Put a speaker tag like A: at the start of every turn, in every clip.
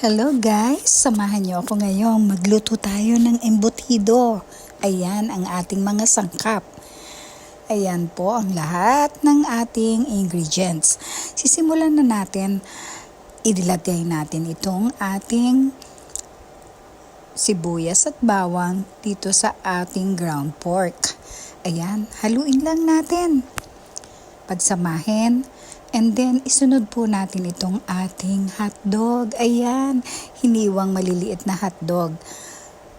A: Hello guys, samahan niyo ako ngayong magluto tayo ng embutido. Ayan ang ating mga sangkap. Ayan po ang lahat ng ating ingredients. Sisimulan na natin, ilagay natin itong ating sibuyas at bawang dito sa ating ground pork. Ayan, haluin lang natin. Pagsamahin. And then, isunod po natin itong ating hotdog. Ayan, hiniwang maliliit na hotdog.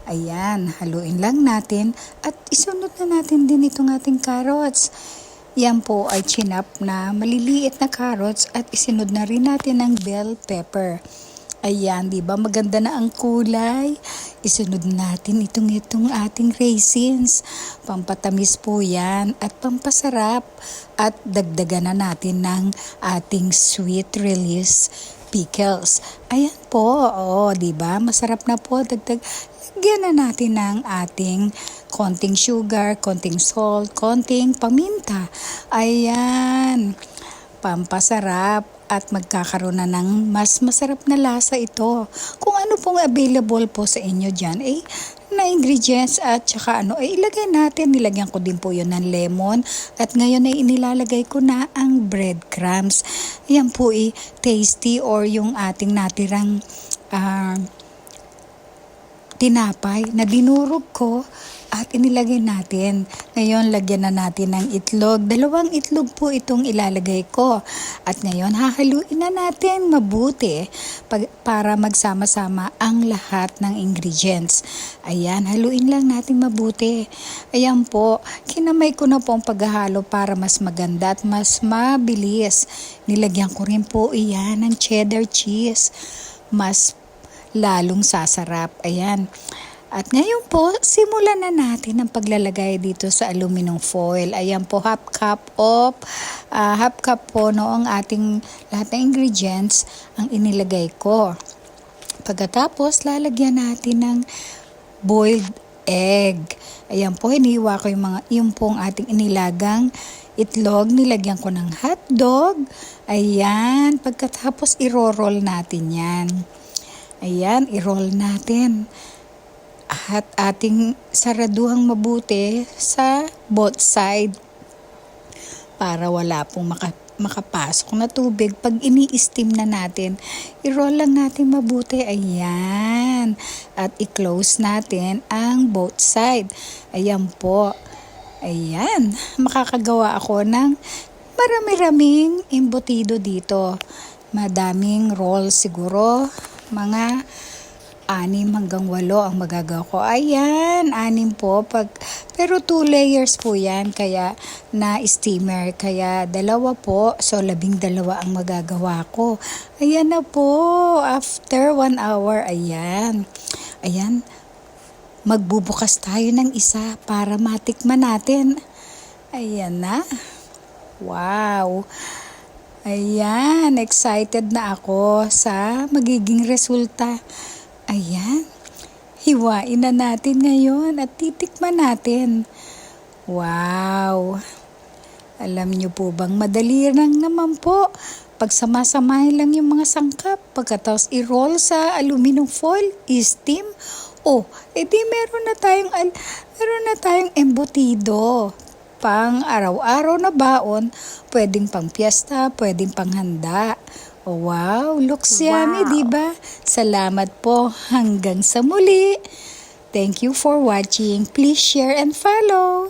A: Ayan, haluin lang natin. At isunod na natin din itong ating carrots. Yan po ay chinap na maliliit na carrots at isunod na rin natin ang bell pepper. Ayan, di ba maganda na ang kulay? Isunod natin itong ating raisins. Pampatamis po yan at pampasarap. At dagdagan na natin ng ating sweet release pickles. Ayan po, di ba? Masarap na po. Lagyan na natin ng ating konting sugar, konting salt, konting paminta. Ayan, pampasarap. At magkakaroon na ng mas masarap na lasa ito. Kung ano pong available po sa inyo dyan, na ingredients at saka ilagay natin. Nilagyan ko din po yun ng lemon. At ngayon ay inilalagay ko na ang breadcrumbs. Yan po tasty or yung ating natirang tinapay na dinurog ko at inilagay natin. Ngayon, lagyan na natin ng itlog. 2 itlog po itong ilalagay ko. At ngayon, hahaluin na natin mabuti para magsama-sama ang lahat ng ingredients. Ayan, haluin lang natin mabuti. Ayan po, kinamay ko na po ang paghahalo para mas maganda at mas mabilis. Nilagyan ko rin po iyan ng cheddar cheese. Mas lalong sasarap. Ayan. At ngayon po, simulan na natin ang paglalagay dito sa aluminum foil. Ayan po, half cup po noong ating lahat ng ingredients ang inilagay ko. Pagkatapos, lalagyan natin ng boiled egg. Ayan po, hiniwa ko yung pong ating inilagang itlog. Nilagyan ko ng hotdog. Ayan, pagkatapos i-roll natin yan. Ayan, i-roll natin. At ating saraduhang mabuti sa both side para wala pong makapasok na tubig. Pag ini-steam na natin, i-roll lang natin mabuti. Ayan. At i-close natin ang both side. Ayan po. Ayan. Makakagawa ako ng marami-raming embutido dito. Madaming roll siguro. Mga 6 hanggang 8 ang magagawa ko. Ayan, 6 po. Pero 2 layers po yan, kaya na steamer. Kaya 2 po, so 12 ang magagawa ko. Ayan na po, after 1 hour, ayan. Ayan, magbubukas tayo ng isa para matikman natin. Ayan na. Wow. Ayan, excited na ako sa magiging resulta. Ayan, hiwain na natin ngayon at titikman natin. Wow! Alam niyo po bang madali lang naman po. Pagsama-samahin lang yung mga sangkap. Pagkatapos i-roll sa aluminum foil, i-steam. Edi meron na tayong embutido. Pang araw-araw na baon, pwedeng pang piyesta, pwedeng pang handa. Wow, looks yummy, diba? Salamat po. Hanggang sa muli. Thank you for watching. Please share and follow.